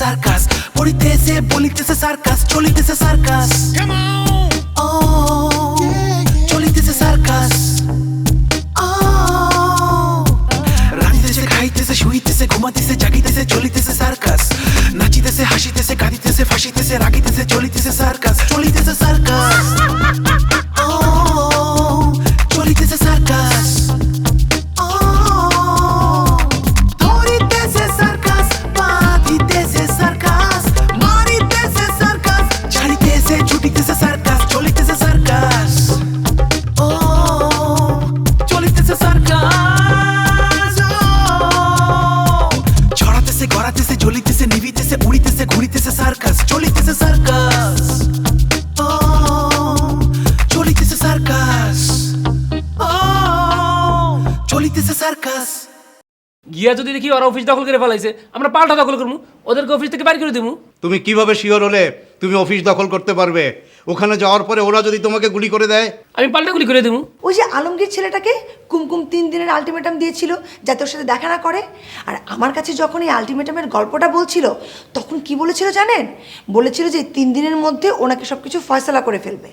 Circus, পড়িতেছে বলিতেছে circus, চলিতেছে circus. ও চলিতেছে সার্কাস। রাঁধিতেছে খাইতেছে শুইতেছে ঘুমাইতেছে জাগিতেছে চলিতেছে সার্কাস, নাচিতেছে হাসিতেছে কাঁদিতেছে ফাঁসিতেছে রাগিতেছে চলিতেছে সার্কাস, চলিতেছে সার্কাস। ও চলিতেছে সার্কাস। ধরিতেছে সার্কাস, বাঁধিতেছে সার্কাস, মারিতেছে সার্কাস, ছাড়িতেছে ছুটিতেছে সার্কাস, চলিতেছে সার্কাস। ও চলিতেছে সার্কাস। ছড়াতেছে গড়াতেছে জ্বলিতেছে নিভিতেছে উড়িতেছে ঘুরিতেছে সার্কাস, চলিতেছে সার্কাস। ও চলিতেছে সার্কাস। ও চলিতেছে সার্কাস। গিয়া যদি দেখি ওরা অফিস দখল করে ফেলাইছে, আমরা পাল্টা দখল করবো, ওদেরকে অফিস থেকে বাইর করে দেবো। তুমি কিভাবে শিওর হলে তুমি অফিস দখল করতে পারবে? ওখানে যাওয়ার পরে ওরা যদি তোমাকে গুলি করে দেয়? আমি পাল্টা গুলি করে দেবো। ওই যে আলমগীর ছেলেটাকে কুমকুম 3 দিনের আলটিমেটাম দিয়েছিল যাতে ওর সাথে দেখা না করে, আর আমার কাছে যখন এই আলটিমেটামের গল্পটা বলছিল তখন কি বলেছিল জানেন? বলেছিল যে 3 দিনের মধ্যে ওনাকে সবকিছু ফয়সালা করে ফেলবে।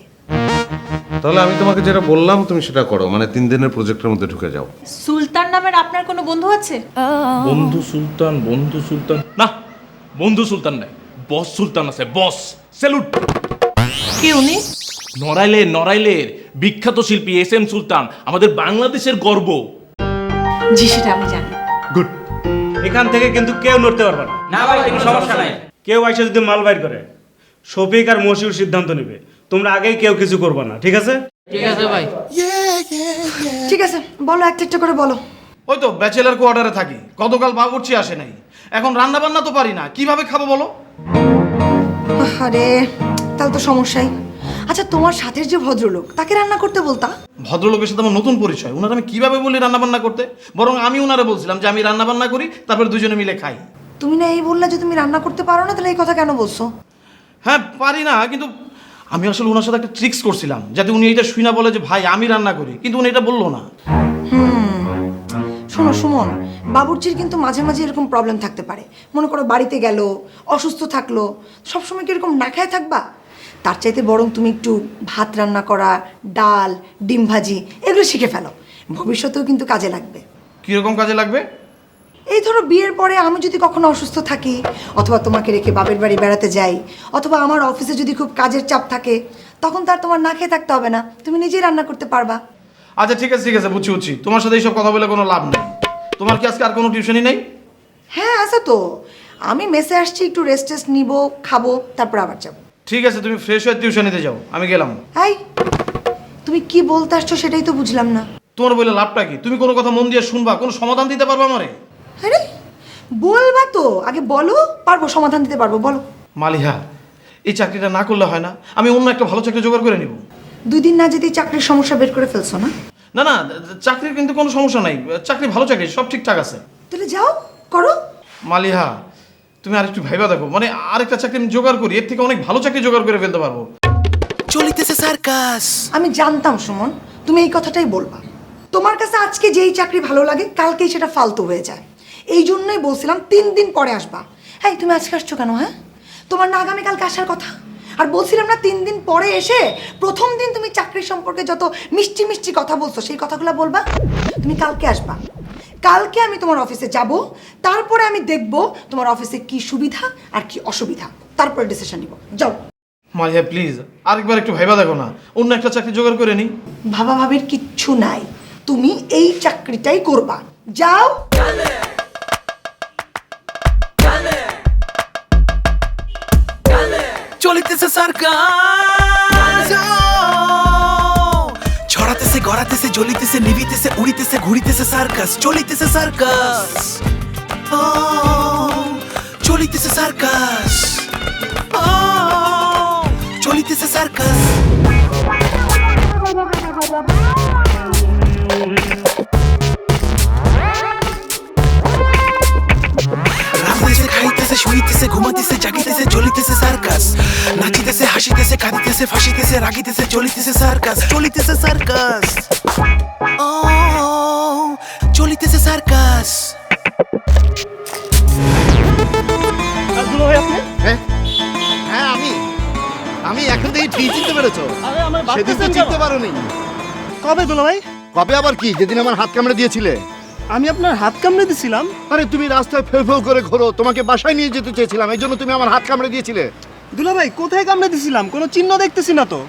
তাহলে আমি তোমাকে যেটা বললাম তুমি সেটা করো, মানে 3 দিনের প্রজেক্টের মধ্যে ঢুকে যাও। সুলতান নামের আপনার কোনো বন্ধু আছে? বন্ধু সুলতান না, বন্ধু সুলতান নাই, বস সুলতান আছে, বস। স্যালুট। কি উনি? নড়াইলের বিখ্যাত শিল্পী SM সুলতান, আমাদের বাংলাদেশের গর্ব। জি সেটা আমি জানি। গুড। এখান থেকে কিন্তু কেউ নড়তে পারবে না। না ভাই, কোনো সমস্যা নাই। কেউ আইসা যদি মাল বাইর করে, শফিক আর মশিউর সিদ্ধান্ত নেবে। তোমরা আগেই কেউ কিছু করবে না, ঠিক আছে? ঠিক আছে ভাই। ঠিক আছে, বলো একটা একটা করে বলো। ওই তো ব্যাচেলার কোয়ার্টারে থাকি, গতকাল বাবুর্চি আসে নাই, এখন রান্না বান্না তো পারি না, কিভাবে খাবো বলো? আরে তাহলে তো সমস্যাই। আচ্ছা তোমার সাথের যে ভদ্রলোক তাকে রান্না করতে বলতা? ভদ্রলোকের সাথে আমার নতুন পরিচয়, ওনার আমি কিভাবে বলি রান্না বান্না করতে? বরং আমি ওনারে বলছিলাম যে আমি রান্না বান্না করি, তারপর দুজনে মিলে খাই। তুমি না এই বললা যে তুমি রান্না করতে পারো না, তাহলে এই কথা কেন বলছো? হ্যাঁ পারি না, কিন্তু আমি আসলে ওনার সাথে একটা ট্রিক্স করছিলাম যাতে উনি এটা শুই না বলে যে ভাই আমি রান্না করি, কিন্তু উনি এটা বললো না। শোনো সুমন, বাবুর্চির কিন্তু মাঝে মাঝে এরকম প্রবলেম থাকতে পারে। মনে করো বাড়িতে গেল, অসুস্থ থাকলো, সবসময় কি এরকম না খায় থাকবা? তার চাইতে বরং তুমি একটু ভাত রান্না করা, ডাল, ডিম ভাজি এগুলো শিখে ফেলো, ভবিষ্যতেও কিন্তু কাজে লাগবে। কীরকম কাজে লাগবে? এই ধরো বিয়ের পরে আমি যদি কখনো অসুস্থ থাকি, অথবা তোমাকে রেখে বাপের বাড়ি বেড়াতে যাই, অথবা আমার অফিসে যদি খুব কাজের চাপ থাকে, তখন তার তোমার না খেয়ে থাকতে হবে না, তুমি নিজেই রান্না করতে পারবা। আচ্ছা ঠিক আছে বুঝছি। তোমার সাথে এইসব কথা বলে কোনো লাভ নেই। তোমার কি আজকে আর কোনো টিউশনই নেই? হ্যাঁ আছে তো, আমি মেসে আসছি, একটু রেস্ট টেস্ট নিবো, খাবো, তারপর আবার যাবো। ঠিক আছে, তুমি ফ্রেশ হয়ে টিউশন নিতে যাও, আমি গেলাম। হাই, তুমি কি বলতে আসছো সেটাই তো বুঝলাম না। তোমার বলে লাভটা কি? তুমি কোনো কথা মন দিয়ে শুনবা, কোনো সমাধান দিতে পারবা আমারে? আরে বলবা তো, আগে বলো, পারবো, সমাধান দিতে পারবো, বলো। মালিহা, এই চাকরিটা না করলে হয় না? আমি অন্য একটা ভালো চাকরি জোগাড় করে নিব। 2 দিন না যেতেই চাকরির সমস্যা বের করে ফেলছো না? না চাকরির কিন্তু কোনো সমস্যা নাই, চাকরি ভালো চাকরি, সব ঠিকঠাক আছে। তাহলে যাও করো। মালিহা, তুমি আরেকটু ভাইবা দেখো, মানে আরেকটা চাকরি আমি জোগাড় করি, এর থেকে অনেক ভালো চাকরি জোগাড় করে ফেলতে পারবো। চলিতেছে সার্কাস। আমি জানতাম সুমন তুমি এই কথাটাই বলবা। তোমার কাছে আজকে যেই চাকরি ভালো লাগে কালকেই সেটা ফালতু হয়ে যায়, এই জন্যই বলছিলাম 3 দিন পরে আসবা। হ্যাঁ তুমি আজকে আসছো কেন? হ্যাঁ তোমার না আগামীকালকে আসার কথা? আর বলছিলাম না 3 দিন পরে এসে প্রথম দিন তুমি চাকরি সম্পর্কে যত মিষ্টি মিষ্টি কথা বলছো সেই কথাগুলো বলবা। তুমি কালকে আসবা, কালকে আমি তোমার অফিসে যাব, তারপরে আমি দেখব তোমার অফিসে কি সুবিধা আর কি অসুবিধা, তারপরে ডিসিশন নিব। যাও। মালিহা প্লিজ আরেকবার একটু ভাইবা দেখো না, অন্য একটা চাকরি জোগাড় করে নিই। ভাবা ভাবির কিচ্ছু নাই, তুমি এই চাকরিটাই করবা, যাও। চলিতেছে সার্কাস। ছড়াতেছে গড়াতেছে জ্বলিতেছে নিভিতেছে উড়িতেছে ঘুরিতেছে সার্কাস, চলিতেছে সার্কাস। ও চলিতেছে সার্কাস। ও চলিতেছে সার্কাস। রাঁধিতেছে খাইতেছে শুইতেছে ঘুমাইতেছে জাগিতেছে চলিতেছে সার্কাস, নাচিতেছে হাসিতেছে কাঁদিতেছে ফাঁসিতেছে রাগিতেছে চলিতেছে সার্কাস, চলিতেছে সার্কাস। ও চলিতেছে সার্কাস। দুলা ভাই আপনি হ্যাঁ আমি এখন থেকে ঠিক চিনতে পেরেছো? সেদিন তো চিনতে পারোনি। কবে দুলা ভাই? কবে আবার কি? যেদিন আমার হাত কামড়ে দিয়েছিলে। আমি আপনার হাত কামড়ে দিছিলাম? আরে তুমি রাস্তায় ফেউ ফেউ করে ঘোরো, তোমাকে বাসায় নিয়ে যেতে চেয়েছিলাম, এই জন্য তুমি আমার হাত কামড়ে দিয়েছিলে। দুলা ভাই কোথায় কামড়ে দিছিলাম? কোনো চিহ্ন দেখতেছি না তো।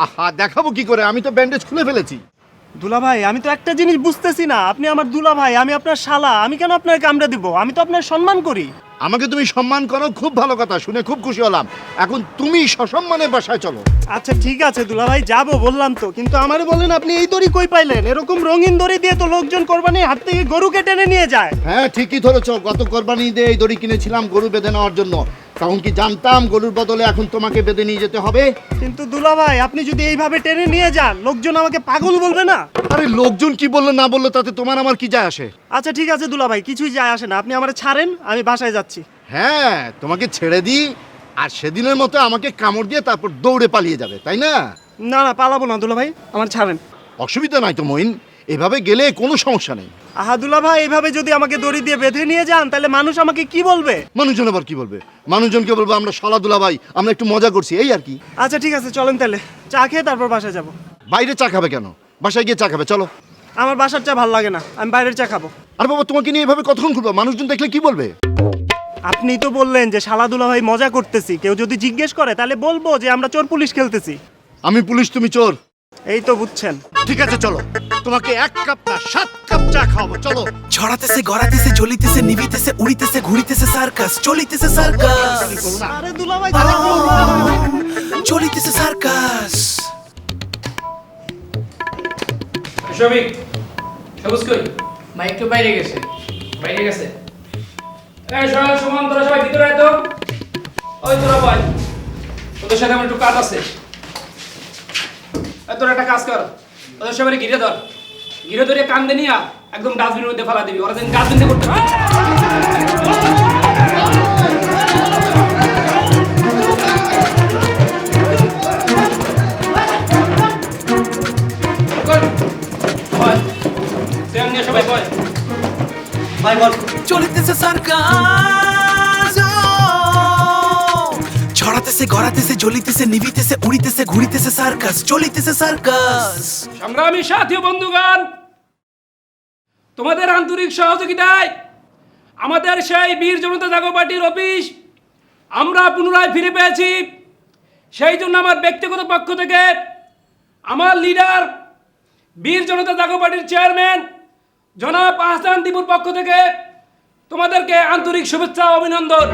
আহা, দেখাবো কি করে? আমি তো ব্যান্ডেজ খুলে ফেলেছি। দুলা ভাই আমি তো একটা জিনিস বুঝতেছি না, আপনি আমার দুলা ভাই, আমি আপনার শালা, আমি কেন আপনার কামড়ে দিব? আমি তো আপনার সম্মান করি। আমাকে তুমি সম্মান করো, খুব ভালো কথা, শুনে খুব খুশি হলাম। এখন তুমি সসম্মানে বাসায় চলো। আচ্ছা ঠিক আছে দুলা ভাই, যাবো বললাম তো, কিন্তু আমারে বলেন আপনি এই দড়ি কই পাইলেন? এরকম রঙিন দড়ি দিয়ে তো লোকজন কোরবানির হাত থেকে গরুকে টেনে নিয়ে যায়। হ্যাঁ ঠিকই ধরেছ, গত কোরবানি ঈদে এই দড়ি কিনেছিলাম গরু বেঁধে নেওয়ার জন্য। তখন কি জানতাম গরুর বদলে এখন তোমাকে বেঁধে নিয়ে যেতে হবে? কিন্তু দুলা ভাই আপনি যদি এইভাবে টেনে নিয়ে যান, লোকজন আমাকে পাগল বলবে না? আরে লোকজন কি বললো না বললো তাতে তোমার আমার কি যায় আসে? আচ্ছা ঠিক আছে দুলা ভাই, কিছুই যায় আসে না, আপনি আমারে ছাড়েন, আমি বাসায় যাচ্ছি। হ্যাঁ, তোমাকে ছেড়ে দিই আর সেদিনের মতো আমাকে কামড় দিয়ে তারপর দৌড়ে পালিয়ে যাবে, তাই না? না না, পালাবো না দুলা ভাই, আমার ছাড়েন। অসুবিধা নাই তো মইন, এভাবে গেলে কোনো সমস্যা নেই। আহা দুলা ভাই, এইভাবে যদি আমাকে দড়ি দিয়ে বেঁধে নিয়ে যান তাহলে মানুষ আমাকে কি বলবে? মানুষজন আবার কি বলবে? মানুষজনকে বলবো আমরা শালাদুলা ভাই, আমরা একটু মজা করছি, এই আর কি। আচ্ছা ঠিক আছে, চলেন তাহলে, চা খেয়ে তারপর বাসায় যাব। বাইরে চা খাবে কেন? বাসায় গিয়ে চা খাবে, চলো। আমার বাসার চা ভালো লাগে না, আমি বাইরের চা খাবো। আর বাবা, তোমাকে নিয়ে এভাবে কতক্ষণ ঘুরবো? মানুষজন দেখলে কি বলবে? আপনি তো বললেন যে শালা দুলা ভাই মজা করতেছি, কেউ যদি জিজ্ঞেস করে তাহলে বলবো যে আমরা চোর পুলিশ খেলতেছি। আমি পুলিশ, তুমি চোর। এই তো বুঝছেন। ঠিক আছে চলো, তোমাকে 1 কাপ না 7 কাপ চা খাওয়াবো, চলো। ছড়াতেছে গড়াতেছে জ্বলিতেছে নিভিতেছে উড়িতেছে ঘুরিতেছে সার্কাস চলিতেছে সার্কাস আরে দুলা ভাই, চলিতেছে সার্কাস। শফিক, সবুজ কই? ভাই একটু বাইরে গেছে। বাইরে গেছে? এই সবাই সমান, তোরা সবাই ভিতরে আয় তো। ওই তোরা ভাই, ওদের সাথে আমার একটু কাজ আছে। এই তোরা একটা কাজ কর, ওদের সবাই ঘিরে ধর, ঘিরে ধরে কান্দে নিয়ে একদম ডাস্টবিনের মধ্যে ফেলা দিবি, ওরা যেন ডাস্টবিনে করতে পারে। চলিতেছে সার্কাস, ছড়াতেছে গড়াতেছে জ্বলিতেছে নিভিতেছে উড়িতেছে ঘুরিতেছে সার্কাস চলিতেছে সার্কাস। সংগ্রামী সাথী ও বন্ধুগণ, তোমাদের আন্তরিক সহযোগিতায় আমাদের সেই বীর জনতা জাগো পার্টির অফিস আমরা পুনরায় ফিরে পেয়েছি। সেই জন্য আমার ব্যক্তিগত পক্ষ থেকে, আমার লিডার বীর জনতা জাগো পার্টির চেয়ারম্যান জনাব আহসান দিপুর পক্ষ থেকে তোমাদেরকে আন্তরিক শুভেচ্ছা ও অভিনন্দন।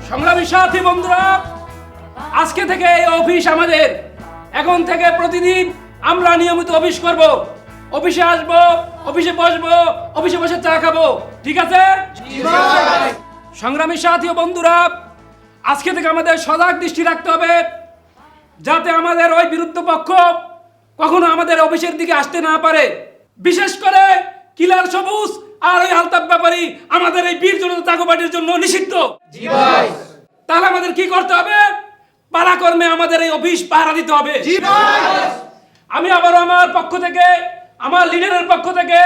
সংগ্রামী সাথী বন্ধুরা, আজকে থেকে এই অফিস আমাদের। এখন থেকে প্রতিদিন আমরা নিয়মিত অফিস করব, অফিসে আসবো, অফিসে বসবো, অফিসে বসে চা খাবো, ঠিক আছে? সংগ্রামী সাথী ও বন্ধুরা, আজকে থেকে আমাদের সজাগ দৃষ্টি রাখতে হবে যাতে আমাদের ওই বিরুদ্ধ পক্ষ কখনো আমাদের অফিসের দিকে আসতে না পারে। বিশেষ করে কিলার সবুজ আর ওই আলতাফ ব্যাপারী আমাদের এই বীর জনতা জাগো পার্টির জন্য নিষিদ্ধ। তাহলে আমাদের কি করতে হবে? পারাকর্মে আমাদের এই অফিস পাহারা দিতে হবে। আমি আবার আমার পক্ষ থেকে, আমার লিডারের পক্ষ থেকে,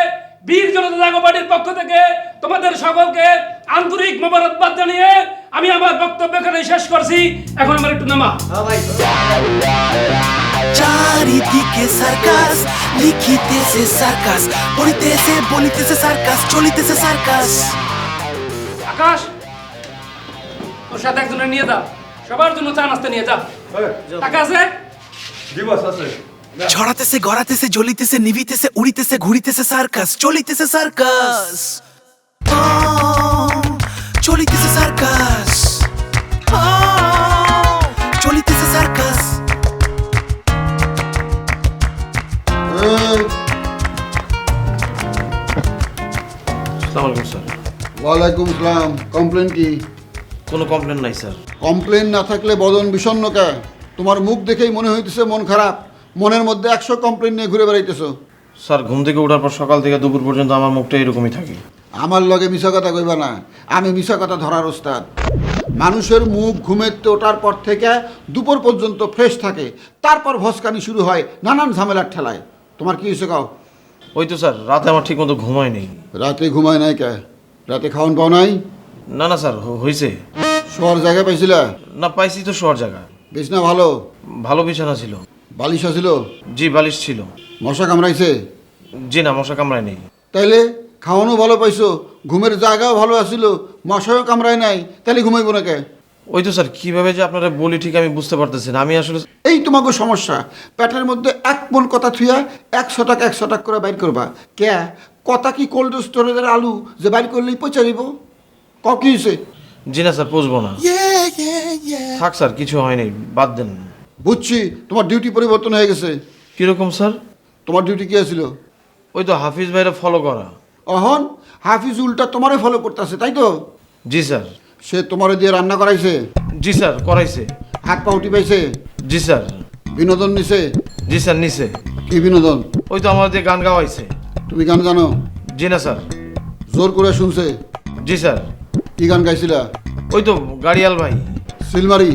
বীর জনতা জাগো পার্টির পক্ষ থেকে তোমাদের সকলকে আন্তরিক মোবারকবাদ জানিয়ে আমি আমার বক্তব্য এখানে শেষ করছি। এখন আমার একটু নামা। চারিদিকে সার্কাস লিখিতেছে সার্কাস পড়িতেছে বলিতেছে সার্কাস চলিতেছে সার্কাস। আকাশ, তোর সাথে একজনের নিয়ে যা, সবার জন্য চা নাস্তা নিয়ে যা। টাকা আছে? ছড়াতেছে গড়াতেছে জ্বলিতেছে নিভিতেছে উড়িতেছে ঘুরিতেছে সার্কাস চলিতেছে সার্কাস। চলিতেছে সার্কাস, চলিতেছে সার্কাস। আসসালামু আলাইকুম স্যার। ওয়ালাইকুম আসসালাম। কমপ্লেন কি? কোনো কমপ্লেন নাই স্যার। কমপ্লেন না থাকলে বদন বিষণ্ণ কে? তোমার মুখ দেখেই মনে হইতেছে মন খারাপ। মনের মধ্যে 100 কমপ্লেন নিয়ে ঘুরে বেড়াইতেছো। স্যার ঘুম থেকে ওঠার পর সকাল থেকে দুপুর পর্যন্ত আমার মুখটা এরকমই থাকে। আমার লগে মিশা কথা কইবা না, আমি মিশা কথা ধরার ওস্তাদ। মানুষের মুখ ঘুমেতে ওঠার পর থেকে দুপুর পর্যন্ত ফ্রেশ থাকে, তারপর ভস্কানি শুরু হয় নানান ঝামেলার ঠেলায়। তোমার কি হয়েছে কাও? ওই তো স্যার, রাতে আমার ঠিক মতো ঘুমাই নেই। রাতে ঘুমায় নাই কে? রাতে খাওয়ান পাও নাই? না না স্যার হয়েছে। শোয়ার জায়গা পাইছিলা? না পাইছি তো শোয়ার জায়গা। বিছনা ভালো? ভালো বিছানা ছিল। বালিশ ছিল? জি বালিশ ছিল। মশা কামড়াইছে? জি না মশা কামড়ায় নেই। তাইলে খাওয়ানো ভালো পাইছো, ঘুমের জায়গাও ভালো আছিল, মশাও কামড়ায় নাই, তাহলে ঘুমাইব না কে? ওই তো স্যার কিভাবে যে আপনারা বলি ঠিক আমি বুঝতে পারতেছি না। আমি আসলে এই তোমাকে সমস্যা, পেটের মধ্যে এক মন কথা থুয়া 100 টাকা করে বাইর করবা কে? কথা কি কোল্ড স্টোরেজের আলু যে বাইর করলেই পচা দিব? কি হয়েছে? জি না স্যার পুষবো না। থাক স্যার কিছু হয়নি, বাদ দেন। বুঝছি তোমার ডিউটি পরিবর্তন হয়ে গেছে। কিরকম স্যার? তোমার ডিউটি কি ছিল? ওই তো হাফিজ ভাইরা ফলো করা। অহন হাফিজ উল্টা তোমারে ফলো করতেছে, তাই তো? জি স্যার। সে তোমারে দিয়ে রান্না করাইছে? জি স্যার করাইছে। হাত পা উঠি পাইছে? জি স্যার। বিনোদন নিছে? জি স্যার নিছে। কি বিনোদন? ওই তো আমার দিয়ে গান গাওয়াইছে। তুমি গান জানো? জি না স্যার। জোর করে শুনছে? জি স্যার। কি গান গাইছিলা? ওই তো গাড়িয়াল ভাই। সিলমারি?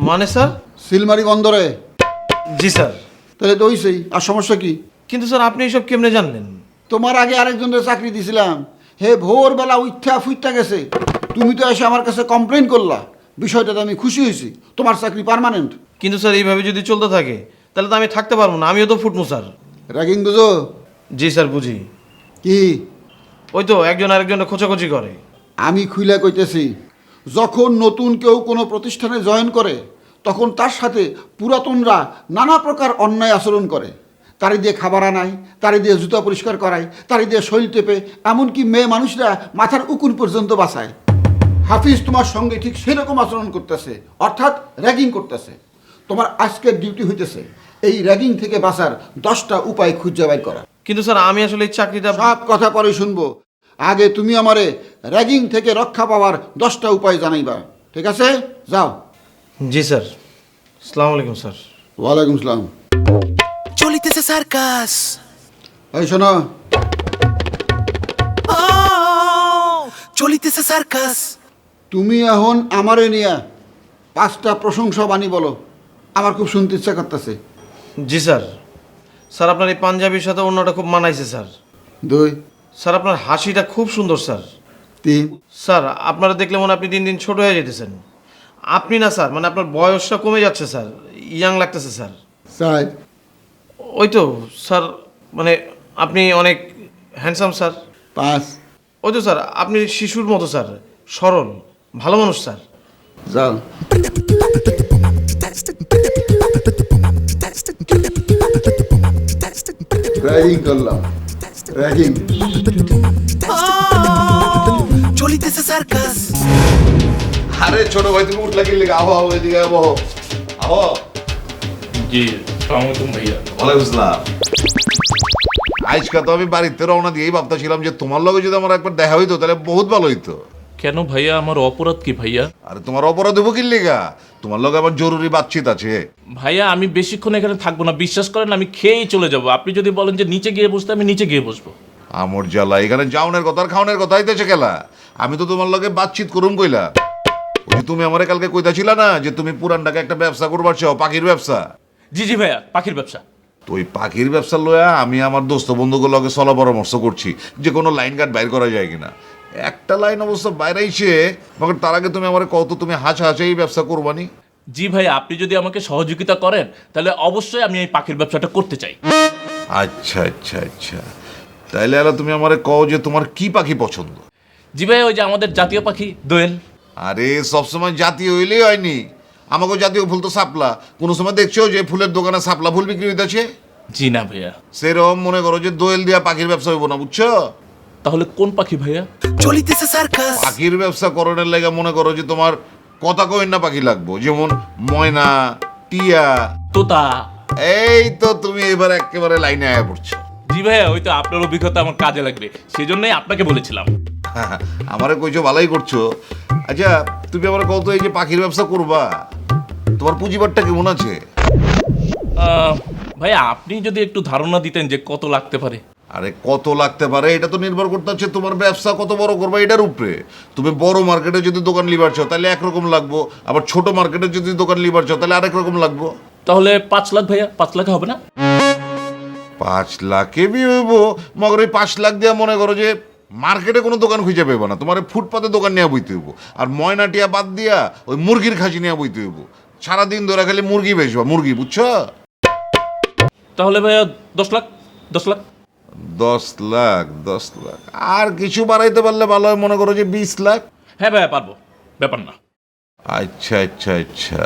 মানে স্যার? সিলমারি বন্দরে? জি স্যার। তাহলে তো হইছেই, আর সমস্যা কি? কিন্তু স্যার আপনি এইসব কেমনে জানলেন? তোমার আগে আরেকজনের চাকরি দিছিলাম, হে ভোরবেলা উঠা ফুইটা গেছে, তুমি তো এসে আমার কাছে কমপ্লেন করলা, বিষয়টাতে আমি খুশি হয়েছি, তোমার চাকরি পার্মানেন্ট। কিন্তু স্যার এইভাবে যদি চলতে থাকে তাহলে তো আমি থাকতে পারবো না, আমিও তো ফুটমু স্যার। র্যাগিং বুঝো? জি স্যার বুঝি। কি? ওই তো একজন আরেকজনের খোঁচাখুচি করে। আমি খুইলা কইতেছি, যখন নতুন কেউ কোনো প্রতিষ্ঠানে জয়েন করে তখন তার সাথে পুরাতনরা নানা প্রকার অন্যায় আচরণ করে। তারি দিয়ে খাবার আনায়, তারি দিয়ে জুতা পরিষ্কার করায়, তারি দিয়ে শরীর টেপে, এমনকি মেয়ে মানুষরা মাথার উকুন পর্যন্ত বাঁচায়। হাফিজ তোমার সঙ্গে ঠিক সেরকম আচরণ করতেছে, অর্থাৎ র্যাগিং করতেছে। তোমার আজকের ডিউটি হইতেছে এই র্যাগিং থেকে বাঁচার 10টা উপায় খুঁজে বের করা। কিন্তু স্যার আমি আসলে এই চাকরিটা সব কথা পরে শুনবো, আগে তুমি আমারে র্যাগিং থেকে রক্ষা পাওয়ার 10টা উপায় জানাইবা, ঠিক আছে? যাও। জি স্যার। আসসালামু আলাইকুম স্যার। ওয়ালাইকুম সালাম। চলিতেছে সার্কাস। এই শোনো, চলিতেছে সার্কাস। তুমি এখন আমারে নিয়া 5টা প্রশংসা বাণী বলো, আমার খুব শুনতে ইচ্ছা করতেছে। জি স্যার। স্যার আপনার এই পাঞ্জাবির সাথে অন্যটা খুব মানাইছে স্যার। 2, স্যার আপনার হাসিটা খুব সুন্দর স্যার। 3, স্যার আপনারা দেখলে মনে হয় আপনি দিন দিন ছোট হয়ে যেতেছেন। আপনি না স্যার, মানে আপনার বয়সটা কমে যাচ্ছে স্যার, ইয়াং লাগতেছে স্যার। 4, ওই তো স্যার, মানে আপনি অনেক হ্যান্ডসাম স্যার। 5, ওই তো স্যার আপনি শিশুর মতো স্যার, সরল ভালো মানুষ স্যার। যাও। র্যাগিং করলাম, র্যাগিং। চলিতেছে সার্কাস। আরে ছোট ভাই তুমি উঠলা কি লেগে? আহো আহো এদিকে আহো আহো। জি আসসালামু আলাইকুম ভাইয়া। ওয়ালাইকুম আসসালাম। আজকে তো আমি বাড়িতে রওনা দিয়েই ভাবতেছিলাম যে তোমার লগে যদি আমার একবার দেখা হইতো তাহলে বহুত ভালো হইতো। কেন ভাইয়া, আমার অপরাধ কি ভাইয়া? আরে তোমার অপরাধ হবো কি লেগা? তোমার লগে আমার জরুরি বাতচিত আছে। ভাইয়া আমি বেশিক্ষণ এখানে থাকবো না, বিশ্বাস করেন আমি খেয়েই চলে যাব। আপনি যদি বলেন যে নিচে গিয়ে বসতে, আমি নিচে গিয়ে বসবো। আমর জ্বালা, এখানে যাওনের কথা আর খাওনের কথা হইতেছে খেলা। আমি তো তোমার লগে বাতচিত করুম কইলা। ওই যে তুমি আমারে কালকে কইতাছিল না যে তুমি পুরান ঢাকা একটা ব্যবসা করবার চাও, পাখির ব্যবসা। জি জি ভাইয়া, পাখির ব্যবসা। তো ওই পাখির ব্যবসা লয়া আমি আমার দোস্ত বন্ধুগুলোর লগে চলা পরামর্শ করছি যে কোনো লাইন গার্ড বাইর করা যায় কিনা। একটা লাইন অবশ্য বাইরাইছে, মগর তার আগে তুমি আমার কত তুমি হাঁচে এই ব্যবসা করবানি। জি ভাইয়া, আপনি যদি আমাকে সহযোগিতা করেন তাহলে অবশ্যই আমি এই পাখির ব্যবসাটা করতে চাই। আচ্ছা আচ্ছা আচ্ছা, তাইলে আর তুমি আমারে কও যে তোমার কি পাখি পছন্দ? জি ভাইয়া, ওই যে আমাদের জাতীয় পাখি দোয়েল। আরে সবসময় জাতীয় হইলেই হয়নি, আমাকে জাতীয় ফুল তো সাপলা। কোনো সময় দেখছো যে ফুলের দোকানে সাপলা ফুল বিক্রি হইতেছে? জি না ভাইয়া। সেরকম মনে করো যে দোয়েল দিয়া পাখির ব্যবসা হইব না, বুঝছো? তাহলে কোন পাখি ভাইয়া? চলিতেছে সার্কাস। পাখির ব্যবসা করণের লেগে মনে করো যে তোমার কথা কই না পাখি লাগবো, যেমন ময়না, টিয়া, তোতা। এই তো তুমি এবার একেবারে লাইনে আয়া পড়ছো। জি ভাইয়া, ওই তো আপনার অভিজ্ঞতা আমার কাজে লাগবে, সেজন্যই আপনাকে বলেছিলাম। আমারে কইছো ভালোই করছো। আচ্ছা তুমি আমার কত এই যে পাখির ব্যবসা করবা, তোমার পুঁজিবারটা কেমন আছে? ভাইয়া আপনি যদি একটু ধারণা দিতেন যে কত লাগতে পারে। আরে কত লাগতে পারে এটা তো নির্ভর করতে হচ্ছে তোমার ব্যবসা কত বড় করবা এটার উপরে। তুমি বড় মার্কেটে যদি দোকান লিবার চাও তাহলে একরকম লাগবো, আবার ছোট মার্কেটে যদি দোকান লিবার চাও তাহলে আরেক রকম লাগবো। তাহলে 5 লাখ ভাইয়া, 5 লাখে হবে না? 5 লাখে বি হইব, মগর ওই 5 লাখ দিয়ে মনে করো যে মার্কেটে কোনো দোকান খুঁজে পাইব না, তোমার ফুটপাতে দোকান নিয়ে বইতে হইব। আর ময়নাটিয়া বাদ দিয়া ওই মুরগির খাসি নিয়ে বইতে হইব। সারাদিন ধরে খালি মুরগি বেচবা, মুরগি, বুঝছো? তাহলে ভাইয়া 10 লাখ 10 লাখ 10 লাখ 10 লাখ আর কিছু বাড়াইতে পারলে ভালো হয়, মনে করো যে 20 লাখ। হ্যাঁ ভাইয়া পারবো, ব্যাপার না। আচ্ছা আচ্ছা আচ্ছা,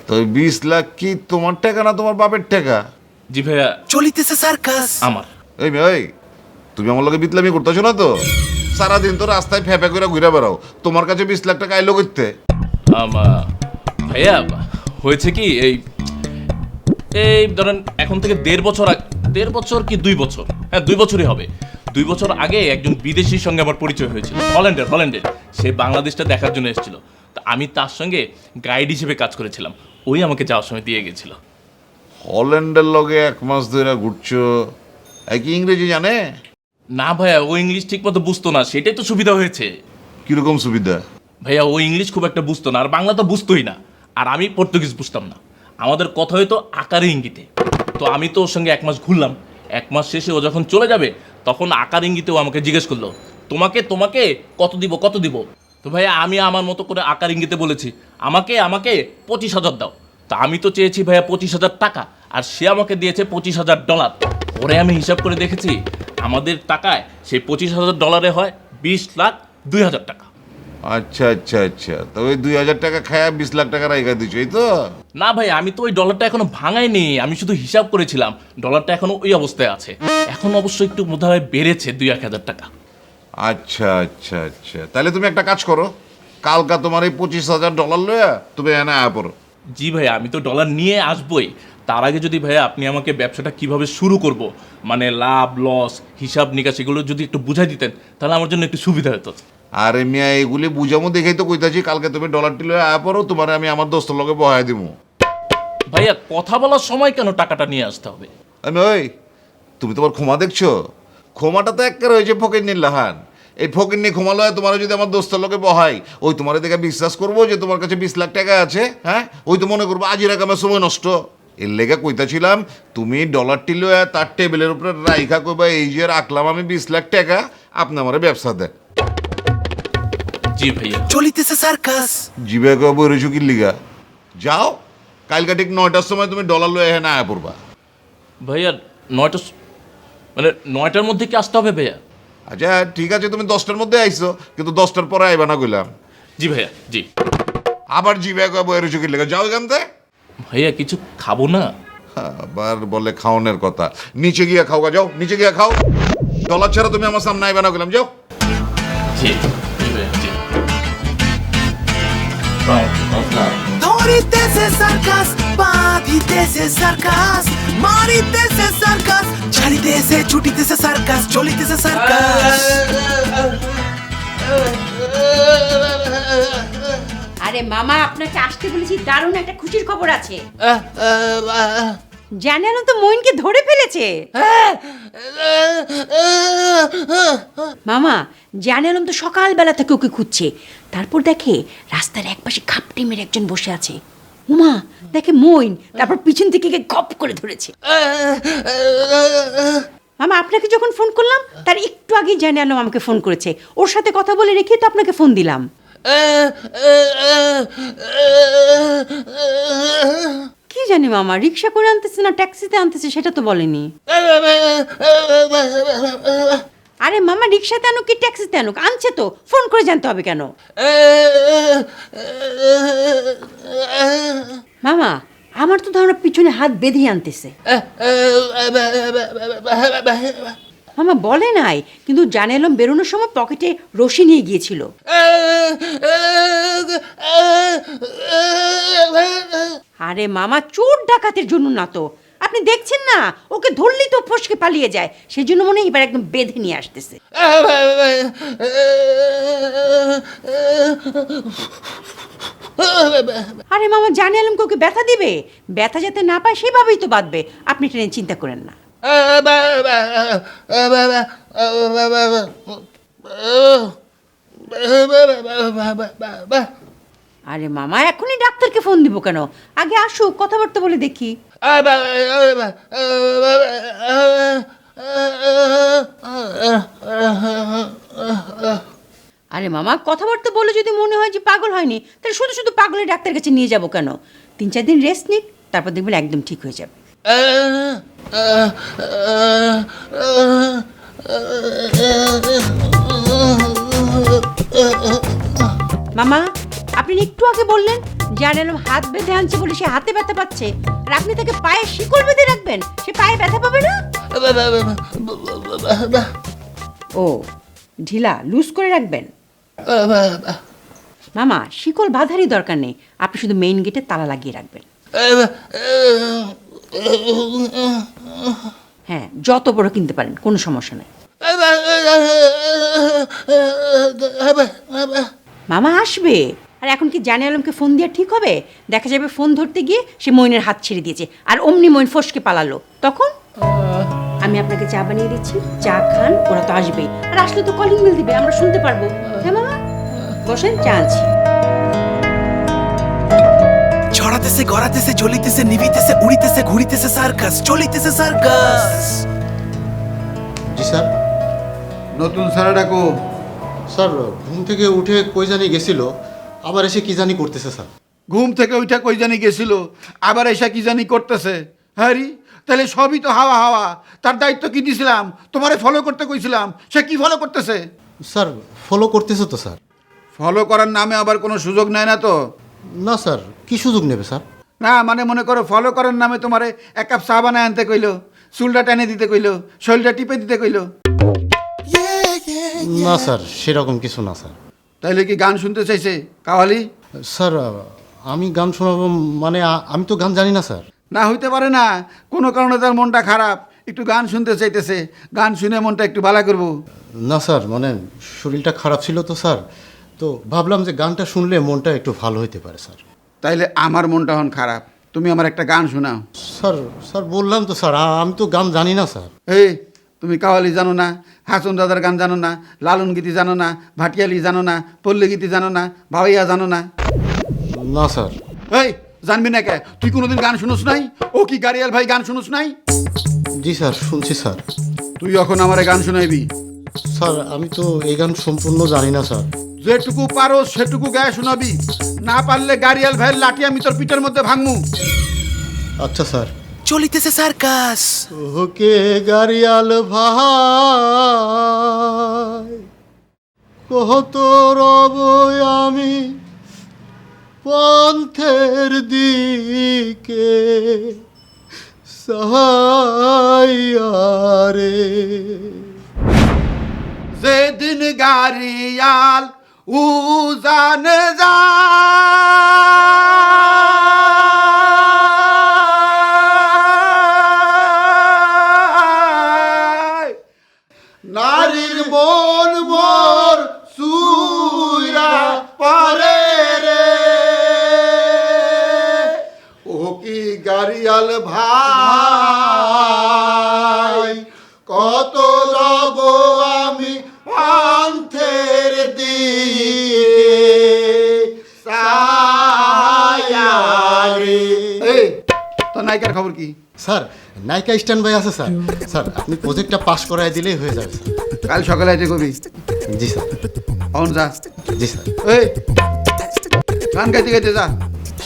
তো 20 লাখ কি তোমার টাকা না তোমার বাপের টাকা? জি ভাইয়া চলিতেছে সার্কাস। আমার। এই মেয়ে, এই তুমি আমার লগে বিতলামি করতেছো না তো? সারাদিন তো রাস্তায় ফ্যাপে করে ঘুরে বেড়াও, তোমার কাছে 20 লাখ টাকা আইলো করতে? ভাইয়া হয়েছে কি, এই ধরেন এখন থেকে 1.5 বছর 1.5 বছর কি 2 বছর, হ্যাঁ 2 বছরই হবে। 2 বছর আগে একজন বিদেশির সঙ্গে আমার পরিচয় হয়েছিল, হল্যান্ডের। সে বাংলাদেশটা দেখার জন্য এসেছিল। তা আমি তার সঙ্গে গাইড হিসেবে কাজ করেছিলাম, ওই আমাকে যাওয়ার সময় দিয়ে গেছিল। হল্যান্ডের লগে 1 মাস ধরে ঘুরছো, কি ইংরেজি জানে? না ভাইয়া, ও ইংলিশ ঠিক মতো বুঝতো না, সেটাই তো সুবিধা হয়েছে। কিরকম সুবিধা? ভাইয়া ও ইংলিশ খুব একটা বুঝতো না, আর বাংলা তো বুঝতোই না, আর আমি পর্তুগিজ বুঝতাম না। আমাদের কথা হয়তো আকারে ইঙ্গিতে। তো আমি তো ওর সঙ্গে 1 মাস ঘুরলাম। 1 মাস শেষে ও যখন চলে যাবে, তখন আকার ইঙ্গিতেও আমাকে জিজ্ঞেস করলো, তোমাকে কত দিব। তো ভাইয়া আমি আমার মতো করে আকার ইঙ্গিতে বলেছি, আমাকে 25,000 দাও। তা আমি তো চেয়েছি ভাইয়া 25,000 টাকা, আর সে আমাকে দিয়েছে $25,000। ওরে আমি হিসাব করে দেখেছি, আমাদের টাকায় সেই $25,000 হয় 20,02,000 টাকা। আচ্ছা আচ্ছা আচ্ছা, তো ওই 2,000 টাকা খায়া 20 লাখ টাকা রাইখা দিচ্ছ, এই তো? না ভাই, আমি তো ওই ডলারটা এখনো ভাঙাইনি, আমি শুধু হিসাব করেছিলাম। ডলারটা এখনো ওই অবস্থায় আছে, এখন অবশ্য একটু বোধহয় বেড়েছে 2-1,000 টাকা। আচ্ছা আচ্ছা আচ্ছা, তাহলে তুমি একটা কাজ করো, কালকা তোমার এই $25,000 লয়া তুমি এনে আয়া পড়ো। জি ভাইয়া, আমি তো ডলার নিয়ে আসবই। তার আগে যদি ভাইয়া আপনি আমাকে ব্যবসাটা কিভাবে শুরু করব, মানে লাভ লস হিসাব নিকাশ এগুলো যদি একটু বুঝাই দিতেন, তাহলে আমার জন্য একটু সুবিধা হতো। আরে মিয়া, এগুলি বুঝামো দেখেই তো কইতাছি, কালকে তুমি ডলারটি লয়ে আয়া পড়ো, তোমার আমি আমার দোস্তের লগে বহাই দিব। ভাইয়া কথা বলার সময় কেন টাকাটা নিয়ে আসতে হবে? আমি ওই, তুমি তোমার ক্ষমা দেখছো? ক্ষমাটা তো একেবারে হয়েছে ফকির লাহান। এই ফকির নিয়ে ক্ষমা লয় তোমার যদি আমার দোস্তের লোকে বহাই, ওই তোমার দেখে বিশ্বাস করবো যে তোমার কাছে 20 লাখ টাকা আছে, হ্যাঁ? ওই তো মনে করবো আজই রাখামের সময় নষ্ট। এর লেগে কইতাছিলাম, তুমি ডলারটি লয়া তার টেবিলের উপরে রাইখা কইবা, এই যে রাখলাম আমি 20 লাখ টাকা, আপনি আমার ব্যবসা দেন। জি ভাইয়া। চলিতেছে সার্কাস। জিবে কব রইছু কি লিগা? যাও, কালকে ঠিক 9টার সময় তুমি ডলার লয়ে এখানে আয়া পড়বা। ভাইয়া 9টার মধ্যে কি আসতে হবে ভাইয়া? আচ্ছা ঠিক আছে, তুমি 10টার মধ্যে আইছো, কিন্তু 10টার পরে আইবা না কইলাম। জি ভাইয়া, জি। আবার জিবে কব রইছু কি লিগা? যাও এখান থেকে। ভাইয়া কিছু খাবো না? আবার বলে খাওয়ানোর কথা, নিচে গিয়া খাও গা, যাও নিচে গিয়া খাও। ডলার ছাড়া তুমি আমার সামনে আইবা না কইলাম, যাও। জি ভাইয়া, জি। ধরিতেছে সার্কাস, বাঁধিতেছে সার্কাস, মারিতেছে সার্কাস, ছাড়িতেছে ছুটিতেছে সার্কাস, চলিতেছে সার্কাস। আরে মামা, আপনাকে আসতে বলেছি, দারুণ একটা খুশির খবর আছে। জানেন তো মইনকে ধরে ফেলেছে। মামা, জানেন তো সকালবেলা থেকে ওকে খুঁজছে। তারপর দেখে রাস্তার একপাশে খাপটি মেরে একজন বসে আছে। উমা দেখে মইন, তারপর পিছন থেকে গপ করে ধরেছে। মামা, আপনাকে যখন ফোন করলাম তার একটু আগেই জানালাম আমাকে ফোন করেছে। ওর সাথে কথা বলে রেখে তো আপনাকে ফোন দিলাম। কি জানি মামা, রিক্সা করে আনতেছে না ট্যাক্সিতে আনতেছে সেটা তো বলেনি। আরে মামা, রিক্সাতে আনুক কি ট্যাক্সিতে আনুক, আনছে তো, ফোন করে জানতে হবে কেন? মামা, আমার তো ধারণা পিছনে হাত বেঁধে আনতেছে। মামা বলে নাই, কিন্তু জানালাম বেরোনোর সময় পকেটে রশি নিয়ে গিয়েছিল। আরে মামা, চোর ডাকাতের জন্য না তো, আপনি দেখছেন না, ওকে ধরলেই তো ফসকে পালিয়ে যায়, সেই জন্য মনে হয় এবার একদম বেঁধে নিয়ে আসতেছে। আরে মামা, জানালাম ওকে ব্যথা দিবে, ব্যথা যাতে না পায় সেভাবেই তো বাঁধবে, আপনি এটা নিয়ে চিন্তা করেন না। আরে মামা, এখনই ডাক্তারকে ফোন দিব কেন? আগে আসুক, কথাবার্তা বলে দেখি। আরে মামা কথাবার্তা বলে যদি মনে হয় যে পাগল হয়নি তাহলে শুধু শুধু পাগলের ডাক্তার কাছে নিয়ে যাব কেন? 3-4 দিন রেস্ট নিক, তারপর দেখবেন একদম ঠিক হয়ে যাবে। মামা আপনি একটু আগে বললেন জানালাম হাত বেঁধে আনছে বলে সে হাতে ব্যথা পাচ্ছে, আর আপনি তাকে পায়ে শিকল বেঁধে রাখবেন, সে পায়ে ব্যথা পাবে না? ও ঢিলা লুজ করে রাখবেন। মামা শিকল বাঁধারই দরকার নেই, আপনি শুধু মেইন গেটে তালা লাগিয়ে রাখবেন। হ্যাঁ যত বড় কিনতে পারেন, কোনো সমস্যা নেই। মামা আসবে। আর এখন কি জানে আলমকে ফোন দেওয়া ঠিক হবে? দেখা যাবে ফোন ধরতে গিয়ে সে মইনের হাত ছেড়ে দিয়েছে, আর অমনি মইন ফসকে পালালো, তখন আমি আপনাকে চা বানিয়ে দিচ্ছি, চা খান, ওরা তো আসবেই, আর আসলে তো কলিং বেল দিবে, আমরা শুনতে পারবো। হ্যাঁ মামা বসেন, চা আনছি। ছড়াতেছে গড়াতেছে জ্বলিতেছে নিভিতেছে উড়িতেছে ঘুরিতেছে সার্কাস চলিতেছে সার্কাস। জি স্যার। নতুন স্যারে ডাকো। স্যার ঘুম থেকে উঠে কই জানি গেছিল, আবার এসে কি জানি করতেছে স্যার। ঘুম থেকে উঠে কই জানি গেছিল, আবার এসে কি জানি করতেছে? হ্যাঁ রি, তাহলে সবই তো হাওয়া হাওয়া। তার দায়িত্ব কি দিয়েছিলাম? তোমারে ফলো করতে কইছিলাম, সে কি ফলো করতেছে? স্যার ফলো করতেছে তো স্যার। ফলো করার নামে আবার কোনো সুযোগ নেয় না তো? না স্যার, কি সুযোগ নেবে স্যার? না মানে মনে করো ফলো করার নামে তোমারে 1 কাপ চা বানায় আনতে কইলো, চুলটা টেনে দিতে কইলো, শরীরটা টিপে দিতে কইলো। না স্যার, সেরকম কিছু না স্যার। তাইলে কি গান শুনতে চাইছে কাওয়ালি? স্যার আমি গান শোনাবো মানে আমি তো গান জানি না স্যার। না হইতে পারে না, কোনো কারণে তার মনটা খারাপ, একটু গান শুনতে চাইতেছে, গান শুনে মনটা একটু ভালো করবো। না স্যার, মানে শরীরটা খারাপ ছিল তো স্যার, তো ভাবলাম যে গানটা শুনলে মনটা একটু ভালো হইতে পারে স্যার। তাইলে আমার মনটা এখন খারাপ, তুমি আমার একটা গান শোনাও। স্যার স্যার বললাম তো স্যার, আমি তো গান জানি না স্যার। এই তুমি কাওয়ালি জানো না, হাসন দাদার গান জানো না, লালন গীতি জানো না, ভাটিয়ালি জানো না, পল্লী গীতি জানো না, ভাওয়াইয়া জানো না? না স্যার। এই জানবি না কে? তুই কোনোদিন গান শুনোস নাই? ও কি গাড়িয়াল ভাই গান শুনোস নাই? জি স্যার, শুনছি স্যার। তুই এখন আমারে গান শোনাইবি। স্যার আমি তো এই গান সম্পূর্ণ জানি না স্যার। যেটুকু পারো সেটুকু গায়ে শোনাবি, না পারলে গাড়িয়াল ভাইয়ের লাঠি আমি তোর পিঠের মধ্যে ভাঙমু। আচ্ছা স্যার। চলিতেছে সার্কাস। ওকে গাড়িয়াল ভাই কত রব আমি পন্থের দিকে সাহাইয়ারে, যেদিন গাড়িয়াল উজান যায়, নারীর মন মোর সুইরা পারে রে, ও কি গাড়িয়াল ভাই কত রব আমি পান্থের দিকে সায়ারে। এই তোর নায়িকার খবর কি? স্যার নায়িকা স্ট্যান্ড বাই আছে স্যার। স্যার আপনি প্রজেক্টটা পাস করায় দিলেই হয়ে যাবে স্যার। কাল সকালে আইতে কবি। জি স্যার। অন যা। জি স্যার। এই গান গাইতে গাইতে যা।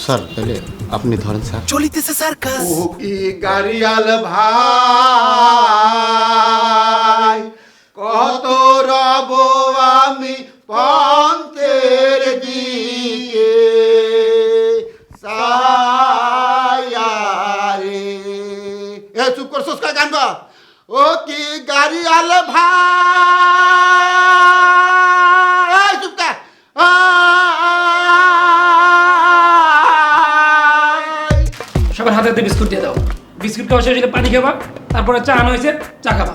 স্যার তাহলে আপনি ধরেন স্যার। চলিতেছে সার্কাস। ও কি গাড়িয়াল ভাই কত রব আমি পন্থের দিকে সায়ারে। এ চুপ কর, সোসকা গান গা। ও কি গাড়িয়াল ভাই চুপ কর। সবার হাতে হাতে বিস্কুট দিয়ে দাও। বিস্কুট খাওয়া শেষ হলে পানি খাবা, তারপরে চা আনা হয়েছে, চা খাবা।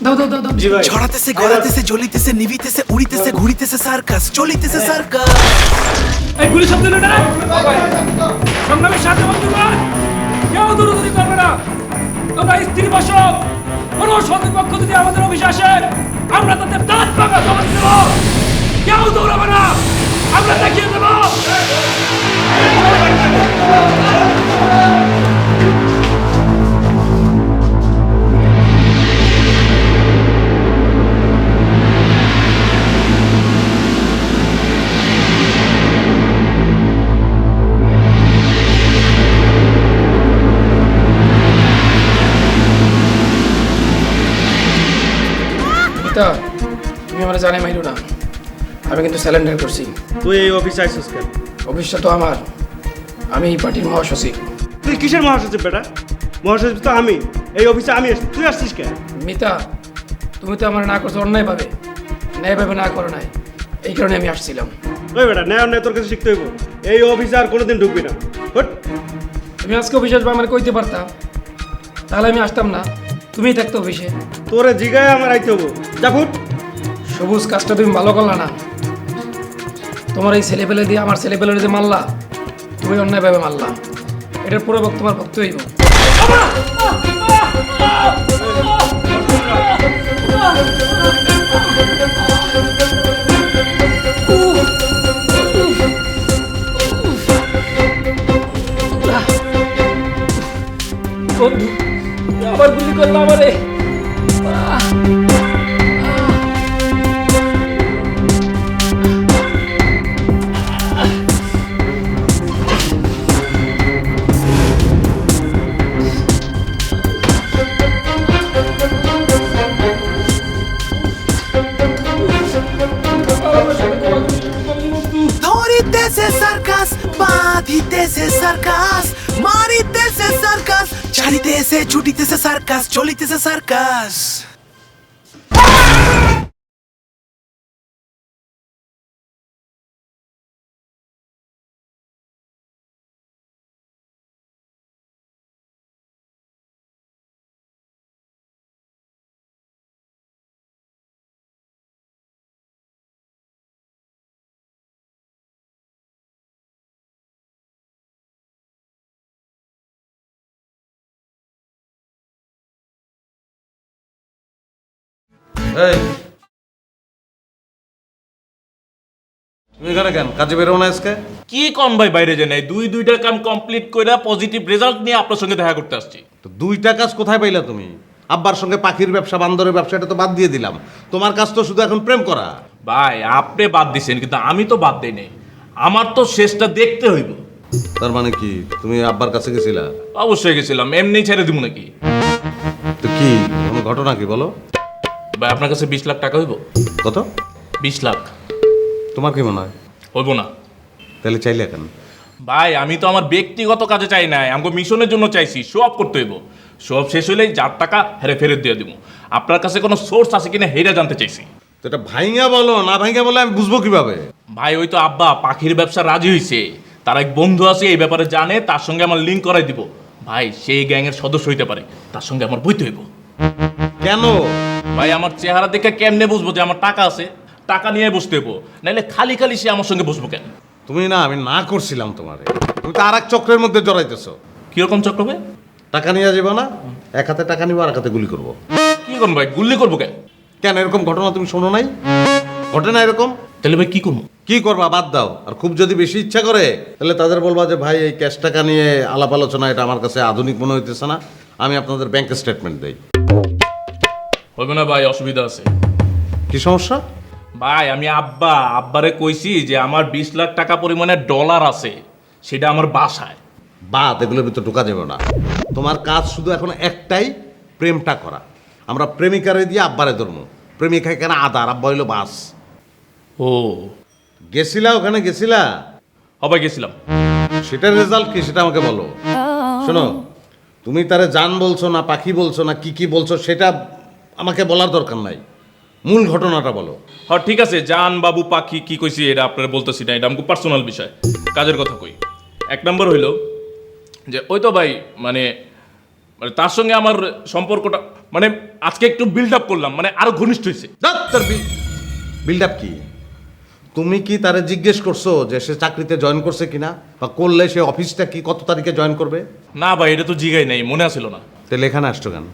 দাও দাও দাও দাও। জি ভাই। ছড়াতেছে গড়াতেছে জ্বলিতেছে নিভিতেছে উড়িতেছে ঘুরিতেছে সার্কাস চলিতেছে সার্কাস। এই গুলি শব্দ না, সংগ্রামের সাথে বন্ধুগণ, কেউ দৌড়াদৌড়ি করবে না। তোমরা স্থির বসো। কোনো শত্রুপক্ষ যদি আমাদের অফিসে আসে, আমরা তাদের দাঁত ভাঙা জবাব দেব। কেউ দৌড়াবে না, আমরা দেখিয়ে দেব। আমি কিন্তু স্যালেন্ডার করছি। তুই এই অফিসে আইসিস কেন? অফিসটা তো আমার, আমি এই পার্টির মহাসচিব। তুই কিসের মহাসচিব বেটা? মহাসচিব তো আমি, এই অফিসে আমি আসছি, তুই আসছিস কেন? মিতা, তুমি তো আমার না করছো অন্যায় ভাবে, ন্যায় ভাবে না করো নাই, এই কারণে আমি আসছিলাম। ওই বেটা ন্যায় অন্যায় তোর কাছে শিখতে হইব। এই অফিসে আর কোনোদিন ঢুকবি না। হট। তুমি আজকে অফিসে আসবে আমার কইতে পারতা, তাহলে আমি আসতাম না, তুমিই থাকতো অফিসে। তোরে জিগায় আমার আইতে হবো। যা ফুট। সবুজ, কাজটা তুমি ভালো করলা না। তোমার এই ছেলেপেলে দিয়ে আমার ছেলেপেলের যে মারলা, তুমি অন্যায়ভাবে মারলা, এটার পুরো তোমার ভক্ত হইব। বন্ধু, আবার গুলি করলো আমারে। ধরিতেছে সার্কাস, বাঁধিতেছে সার্কাস, মারিতেছে সার্কাস, ছাড়িতেছে ছুটিতেছে সার্কাস, চলিতেছে সার্কাস। এই তুমি এখানে কেন? কাজে বেরো না আজকে? কি কম ভাই বাইরে যে নাই, দুইটা কাম কমপ্লিট করে পজিটিভ রেজাল্ট নিয়ে আপনার সঙ্গে দেখা করতে আসছি। তো 2টা কাজ কোথায় পাইলা তুমি? আব্বার সঙ্গে পাখির ব্যবসা, বান্দরের ব্যবসা, এটা তো বাদ দিয়ে দিলাম। তোমার কাজ তো শুধু এখন প্রেম করা। ভাই আপনি বাদ দিছেন, কিন্তু আমি তো বাদ দেই নাই। আমার তো শেষটা দেখতে হইব। তার মানে কি তুমি আব্বার কাছে গেছিলা? অবশ্যই গেছিলাম, এমনি ছেড়ে দিব নাকি? তো কি কোনো ঘটনা কি বলো? ভাই আপনার কাছে 20 লাখ টাকা হইব? কত? 20 লাখ। তোমার কি মনে হয়? হইব না। তাহলে চাইলে কেন? ভাই আমি তো আমার ব্যক্তিগত কাজে চাই নাই, আমাকে মিশনের জন্য চাইছি। শো অফ করতে হইব, শো অফ শেষ হইলেই যার টাকা হেরে ফেরত দিয়ে দিব। আপনার কাছে কোনো সোর্স আছে কিনা হেরা জানতে চাইছি। তো এটা ভাইঙ্গা বলো, না ভাইঙ্গা বলে আমি বুঝবো কিভাবে? ভাই ওই তো আব্বা পাখির ব্যবসা রাজি হইছে, তার এক বন্ধু আছে এই ব্যাপারে জানে, তার সঙ্গে আমার লিঙ্ক করাই দিব। ভাই সেই গ্যাংয়ের সদস্য হইতে পারে, তার সঙ্গে আমার বইতে হইব। কেন? ভাই আমার চেহারা দেখে কেমনে বুঝবো যে আমার টাকা আছে? টাকা নিয়ে বসতে হইব, নাইলে খালি খালি সে আমার সঙ্গে বসবো কেন? তুমি না, আমি না করছিলাম তোমারে, তুমি তো আর এক চক্রের মধ্যে জড়াইতেছো। কিরকম চক্র ভাই? টাকা নিয়ে যাবো না, এক হাতে টাকা নিবো আর এক হাতে গুলি করবো। কি করবো ভাই? গুল্লি করবো কেন? কেন এরকম ঘটনা তুমি শোনো নাই? ঘটে না এরকম? তাহলে ভাই কি করবো? কি করবা বাদ দাও। আর খুব যদি বেশি ইচ্ছা করে তাহলে তাদের বলবা যে ভাই এই ক্যাশ টাকা নিয়ে আলাপ আলোচনা, এটা আমার কাছে আধুনিক মনে হইতেছে না, আমি আপনাদের ব্যাংক স্টেটমেন্ট দেই। হবে না ভাই, অসুবিধা আছে। কি সমস্যা? ভাই আমি আব্বারে কইছি যে আমার 20 লাখ টাকা পরিমাণে ডলার আছে, সেটা আমার বাসায়। বাদ, এগুলোর ভিতর ঢোকা যাবে না। তোমার কাজ শুধু এখন একটাই, প্রেমটা করা। আমরা প্রেমিকারে দিয়ে আব্বারে ধরবো। প্রেমিকা কেন আদার, আব্বা হইলো বাস। ও গেছিলা ওখানে? গেছিলা? হবে, গেছিলাম। সেটার রেজাল্ট কি সেটা আমাকে বলো। শোনো, তুমি তারে জান বলছো না পাখি বলছো না কি কি বলছো সেটা আমাকে বলার দরকার নাই, মূল ঘটনাটা বলো। হ্যাঁ ঠিক আছে, জান বাবু পাখি কি কইছি এটা আপনারা বলতেছি না, এটা আমাকে পার্সোনাল বিষয়, কাজের কথা কই। 1 নম্বর হইল যে ওই তো ভাই মানে তার সঙ্গে আমার সম্পর্কটা মানে আজকে একটু বিল্ড আপ করলাম, মানে আরো ঘনিষ্ঠ হয়েছে। বিল্ড আপ কি? তুমি কি তারে জিজ্ঞেস করছো যে সে চাকরিতে জয়েন করছে কিনা, বা করলে সে অফিসটা কি কত তারিখে জয়েন করবে? না ভাই, এটা তো জিগাই নাই, মনে আসছিল না। তাহলে এখানে আসছো কেন?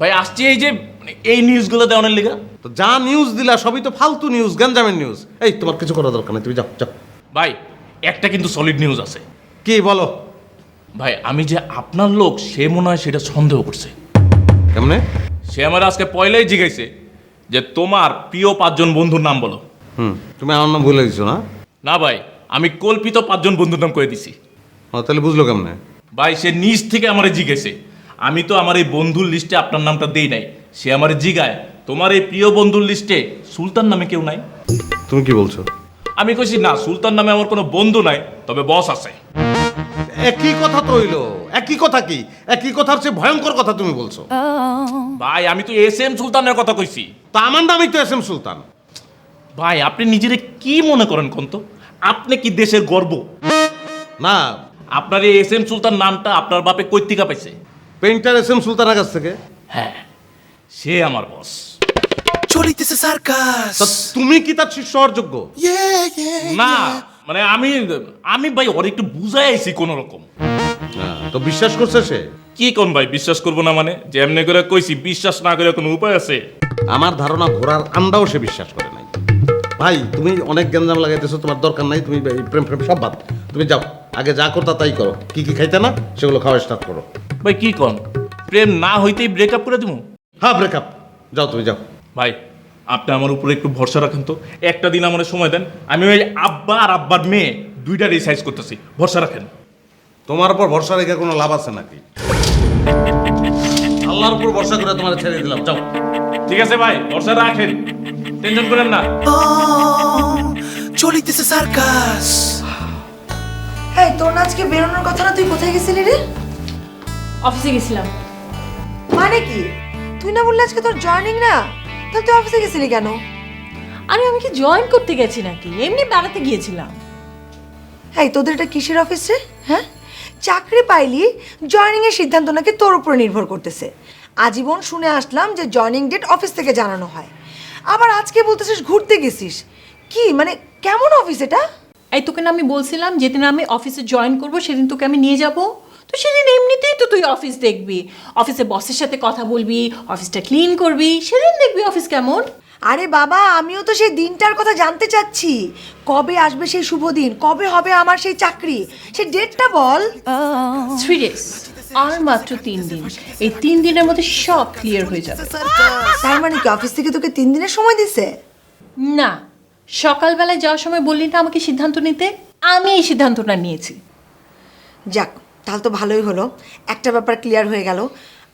ভাই আসছি এই যে মানে এই নিউজগুলো দেওয়ানোর লিগা। তো যা নিউজ দিলা সবই তো ফালতু নিউজ, গঞ্জামের নিউজ। এই তোমার কিছু করার দরকার নেই, তুমি যাও যাও। ভাই একটা কিন্তু সলিড নিউজ আছে। কি বলো? ভাই আমি যে আপনার লোক, সে মনে হয় সেটা সন্দেহ করছে। কেমনে? সে আমার আজকে পয়লাই জিগাইছে যে তোমার প্রিয় 5 জন বন্ধুর নাম বলো। তুমি আমার নাম ভুলে দিছো না? না ভাই, আমি কল্পিত 5 জন বন্ধুর নাম কয়ে দিছি। তাহলে বুঝলো কেমনে? ভাই সে নিজ থেকে আমারে জিজ্ঞেসে, আমি তো আমার এই বন্ধুর লিস্টে আপনার নামটা দেই নাই। সে আমারে জিগায় তোমার এই প্রিয় বন্ধুর লিস্টে সুলতান নামে কেউ নাই? তুমি কি বলছো? আমি কইছি না, সুলতান নামে আমার কোনো বন্ধু নাই, তবে বস আছে। একই কথা তো হইলো, একই কথা কি? একই কথার চেয়ে ভয়ঙ্কর কথা তুমি বলছো। ভাই আমি তো এস এম সুলতানের কথা কইছি। তা আমার নামই তো এস এম সুলতান। ভাই আপনি নিজেরে কি মনে করেন কোন তো? আপনি কি দেশের গর্ব? না, আপনার এই এস এম সুলতান নামটা আপনার বাপে কৈতিকা পাইছে। পেইন্টার এস এম সুলতানের কাছ থেকে। হ্যাঁ, সে আমার বস। চলিতেছে সার্কাস। তা তুমি কি তার শিষ্য হওয়ার যোগ্য? না মানে আমি ভাই ওর একটু বুঝাই আইছি কোন রকম। তো বিশ্বাস করছে সে? কি কোন ভাই বিশ্বাস করবো না মানে? যে এমনি করে কইছি, বিশ্বাস না করে কোনো উপায় আছে? আমার ধারণা ঘোড়ার আন্ডাও সে বিশ্বাস করে নাই। ভাই তুমি অনেক গ্যাঞ্জাম লাগাইতেছো, তোমার দরকার নাই। তুমি এই প্রেম প্রেম সব বাদ, তুমি যাও, আগে যা করতা তাই করো। কি কি খাইতে না সেগুলো খাওয়া স্টার্ট করো। ভাই কি কোন, প্রেম না হইতেই ব্রেকআপ করে দিব? হ্যাঁ ব্রেকআপ, যাও তুমি যাও। ভাই আপনি আমার উপরে একটু ভরসা রাখেন তো, একটা দিন আমার সময় দেন, আমি ওই আব্বা আর আব্বার মেয়ে দুইটা রিসাইজ করতেছি, ভরসা রাখেন। তোমার উপর ভরসা রেখে কোনো লাভ আছে নাকি? আল্লাহর উপর ভরসা করে তোমার ছেড়ে দিলাম, যাও। ঠিক আছে ভাই, ভরসা রাখেন, টেনশন করেন না। চলিতেছে সার্কাস। এই তোর না আজকে বেরোনোর কথা না, তুই কোথায় গেছিলি রে? অফিসে গেছিলাম। মানে কি? তুই না বললি আজকে তোর জয়েনিং না, তাহলে তুই অফিসে গেছিলি কেন? আরে আমি কি জয়েন করতে গেছি নাকি, এমনি বেড়াতে গিয়েছিলাম। এই তোদের এটা কিসের অফিস রে? হ্যাঁ, চাকরি পাইলি, জয়েনিং এর সিদ্ধান্ত নাকি তোর উপরে নির্ভর করতেছে। আজীবন শুনে আসলাম যে জয়েনিং ডেট অফিস থেকে জানানো হয়, আবার আজকে বলতেছিস ঘুরতে গেছিস। কি মানে কেমন অফিস এটা? এই তোকে না আমি বলছিলাম যেদিন আমি অফিসে জয়েন করব সেদিন তোকে আমি নিয়ে যাব। তো সেদিন এমনিতেই তো তুই অফিস দেখবি, অফিসে বসের সাথে কথা বলবি, অফিসটা ক্লিন করবি, সেদিন দেখবি অফিস কেমন। আরে বাবা, আমিও তো সেই দিনটার কথা জানতে চাচ্ছি। কবে আসবে সেই শুভ দিন? কবে হবে আমার সেই চাকরি? সেই ডেটটা বল। 3 days, আর মাত্র 3 দিন। এই 3 দিনের মধ্যে সব ক্লিয়ার হয়ে যাবে। তার মানে কি অফিস থেকে তোকে 3 দিনের সময় দিছে? না, সকালবেলায় যাওয়ার সময় বললি না আমাকে সিদ্ধান্ত নিতে, আমি এই সিদ্ধান্তটা নিয়েছি। যাক, তাহলে তো ভালোই হলো, একটা ব্যাপার ক্লিয়ার হয়ে গেল।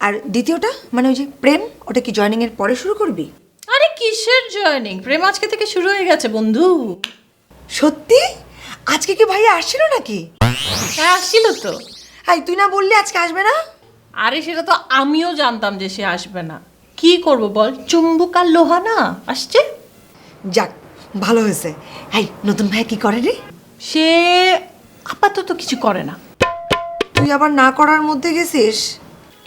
আর দ্বিতীয়টা মানে ওই যে প্রেম, ওটা কি জয়েনিং এর পরে শুরু করবি? আরে কিসের জয়েনিং, প্রেম আজকে থেকে শুরু হয়ে গেছে বন্ধু। সত্যি? আজকে কি ভাইয়া আসছিল নাকি? হ্যাঁ আসছিল তো। হাই, তুই না বললি আজকে আসবে না? আরে সেটা তো আমিও জানতাম যে সে আসবে না, কি করব বল, চুম্বক আর লোহা না আসছে। যাক ভালো হয়েছে। হাই, নতুন ভাইয়া কি করে রে? সে আপাতত কিছু করে না। তুই আবার না করার মধ্যে গেছিস?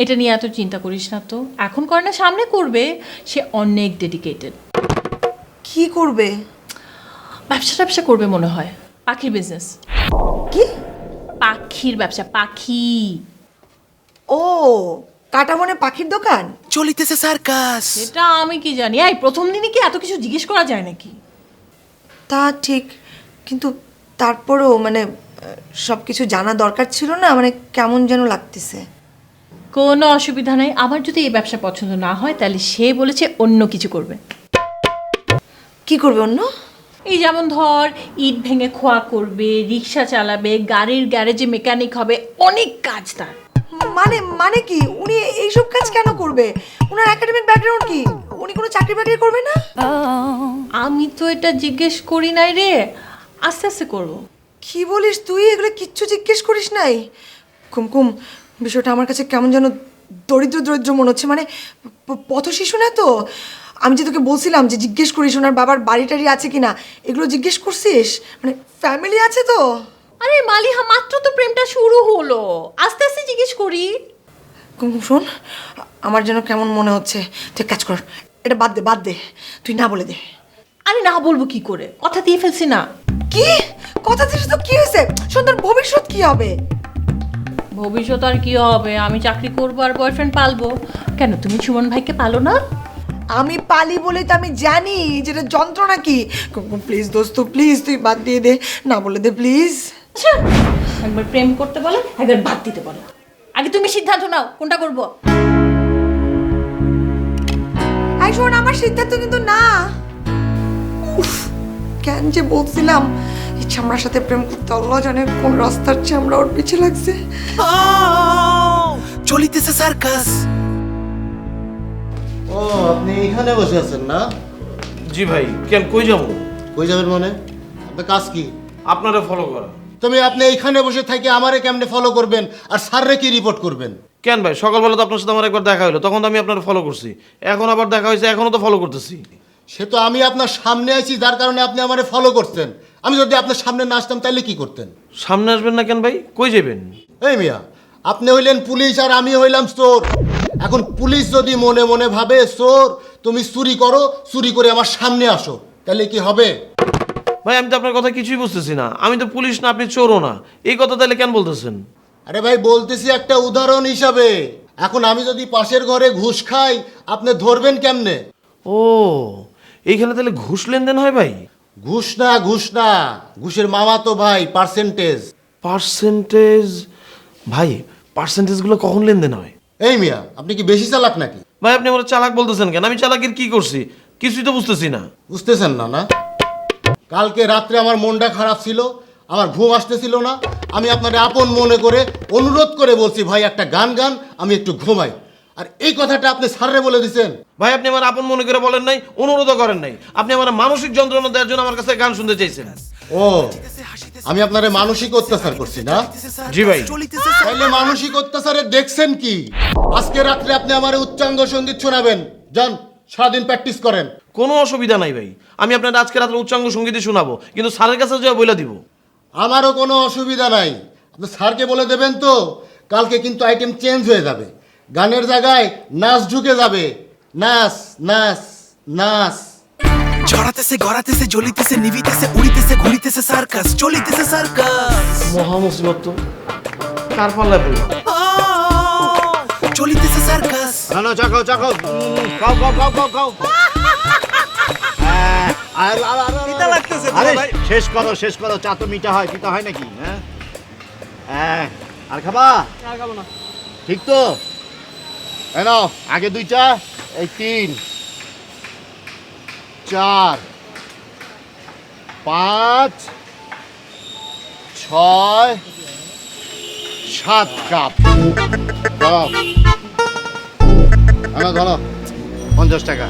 এটা নিয়ে এত চিন্তা করিস না তো, এখন করে না সামনে করবে। সে অনেক ডেডিকেটেড। কি করবে? ব্যবসা করবে মনে হয়, পাখির বিজনেস। কি? পাখির ব্যবসা, পাখি। ও, কাটাবনে পাখির দোকান? চলিতেছে সার্কাস। এটা আমি কি জানি। এই প্রথম দিনই কি এত কিছু জিজ্ঞেস করা যায় নাকি? তা ঠিক, কিন্তু তারপরেও মানে সব কিছু জানা দরকার ছিল না, মানে কেমন যেন লাগতেছে। কোনো অসুবিধা নাই, আমার যদি এই ব্যবসা পছন্দ না হয় তাহলে সে বলেছে অন্য কিছু করবে। কি করবে অন্য? এই যেমন ধর ইট ভেঙে খোয়া করবে, রিক্সা চালাবে, গাড়ির গ্যারেজে মেকানিক হবে, অনেক কাজ তার। মানে কি উনি এইসব কাজ কেন করবে? ওনার একাডেমিক ব্যাকগ্রাউন্ড কি? উনি কোনো চাকরি বাকরি করবে না? আমি তো এটা জিজ্ঞেস করি নাই রে, আস্তে আস্তে করবো। কি বলিস তুই? এগুলো কিচ্ছু জিজ্ঞেস করিস নাই? কুমকুম, বিষয়টা আমার কাছে কেমন যেন দরিদ্র মনে হচ্ছে। মানে পথ শিশু না তো। আমি যে তোকে বলছিলাম যে জিজ্ঞেস করিস ওনার বাবার বাড়ি টাড়ি আছে কিনা, এগুলো জিজ্ঞেস করছিস? মানে ফ্যামিলি আছে তো? আরে মালিহা, মাত্র তো প্রেমটা শুরু হলো, আস্তে আস্তে জিজ্ঞেস করি। কুমকুম শোন, আমার যেন কেমন মনে হচ্ছে। তুই কাজ কর, এটা বাদ দে, তুই না বলে দে। আরে না বলবো কি করে, কথা দিয়ে ফেলছি না। কি কথা দিস তো? কি হয়েছে? শোন, তোর ভবিষ্যৎ কি হবে? ভবিষ্যৎ আর কি হবে, আমি চাকরি করবো আর বয়ফ্রেন্ড পালবো। কেন তুমি সুমন ভাইকে পালো না? আমি পালি বলে তো আমি জানি যেটা যন্ত্রণা কি। কুমকুম প্লিজ দোস্ত, প্লিজ তুই বাদ দিয়ে দে, না বলে দে প্লিজ। আচ্ছা, একবার প্রেম করতে বলো, একবার বাদ দিতে বলো। আগে তুমি সিদ্ধান্ত নাও কোনটা করবো। আই শোন, আমার সিদ্ধান্ত কিন্তু না। উফ, কেন যে বলছিলাম এই চামড়ার সাথে প্রেম করতে, আল্লাহ জানে কোন রাস্তার চামড়া ওর পিছে লাগছে। চলিতেছে সার্কাস। ও, আপনি এখানে বসে আছেন না? জি ভাই, কেন কই যাবো? কই যাবেন মানে? আপনার কাজ কি? আপনারা ফলো করা। তুমি আপনি এইখানে বসে থেকে আমারে কেমনে ফলো করবেন আর স্যাররে কি রিপোর্ট করবেন? কেন ভাই, সকালবেলা তো আপনার সাথে আমার একবার দেখা হলো, তখন তো আমি আপনার ফলো করছি, এখন আবার দেখা হয়েছে, এখনো তো ফলো করতেছি। সে তো আমি আপনার সামনে আছি, যার কারণে আপনি আমারে ফলো করতেন। আমি যদি আপনার সামনে না আসতাম তাহলে কি করতেন? সামনে আসবেন না কেন ভাই, কই যাবেন? এই মিয়া, আপনি হইলেন পুলিশ আর আমি হইলাম চোর। এখন পুলিশ যদি মনে মনে ভাবে চোর, তুমি চুরি করো, চুরি করে আমার সামনে আসো, তাহলে কি হবে? ভাই আমি তো আপনার কথা কিছুই বুঝতেছি না, আমি তো পুলিশ না, আপনি চোরও না, এই কথা তাহলে কেন বলতেছেন? আরে ভাই, বলতেছি একটা উদাহরণ হিসাবে। এখন আমি যদি পাশের ঘরে ঘুষ খাই, আপনি ধরবেন কেমনে? ও, এইখানে তাহলে ঘুষ লেনদেন হয় ভাই? ঘুষ না, ঘুষ না, ঘুষের মামা তো ভাই পার্সেন্টেজ। পার্সেন্টেজ? ভাই পার্সেন্টেজগুলো কখন লেনদেন হয়? এই মিয়া, আপনি কি বেশি চালাক নাকি? ভাই আপনি আমার চালাক বলতেছেন কেন? আমি চালাকের কি করছি? কিছুই তো বুঝতেছি না। বুঝতেছেন না? না, কালকে রাত্রে আমার মনটা খারাপ ছিল, আমার ঘুম আসতেছিল না। আমি আপনাকে আপন মনে করে অনুরোধ করে বলছি, ভাই একটা গান গান, আমি একটু ঘুমাই। আর এই কথাটা আপনি স্যাররে বলে দিছেন। ভাই আপনি আমার আপন মনে করে বলেন নাই, অনুরোধও করেন নাই, আপনি আমার মানসিক যন্ত্রণা দেওয়ার জন্য আমার কাছে গান শুনতে চাইছেন। ও, আমি আপনারে মানসিক অত্যাচার করছি না? জি ভাই। তাইলে মানসিক অত্যাচারে দেখছেন কি? আজকে রাত্রে আপনি আমার উচ্চাঙ্গ সঙ্গীত শোনাবেন, যান সারাদিন প্র্যাকটিস করেন। কোনো অসুবিধা নাই ভাই, আমি আপনার আজকে রাত্রে উচ্চাঙ্গ সঙ্গীতই শোনাবো, কিন্তু স্যারের কাছে যাওয়া বলে দিব। আমারও কোনো অসুবিধা নাই, আপনি স্যারকে বলে দেবেন তো। কালকে কিন্তু আইটেম চেঞ্জ হয়ে যাবে, গানের জায়গায় নাচ ঢুকে যাবে। নাচ নাচ নাচ। ছড়াতেছে গড়াতেছে জ্বলিতেছে নিভিতেছে উড়িতেছে ঘুরিতেছে সার্কাস চলিতেছে সার্কাস মহা মুসিবত তো, কার পাল্লায় পড়লাম? চলিতেছে সার্কাস না চাকাও চাকাও খাও খাও খাও খাও খাও আরে শেষ করো শেষ করো, চা তো মিঠা হয়, পিতা হয় নাকি? হ্যাঁ, আর খাবা? খাবো না। ঠিক তো? এই নাও, আগে 2টা, এই 3 4 5 6 7 কাপ ধরো, ধরো 50 টাকা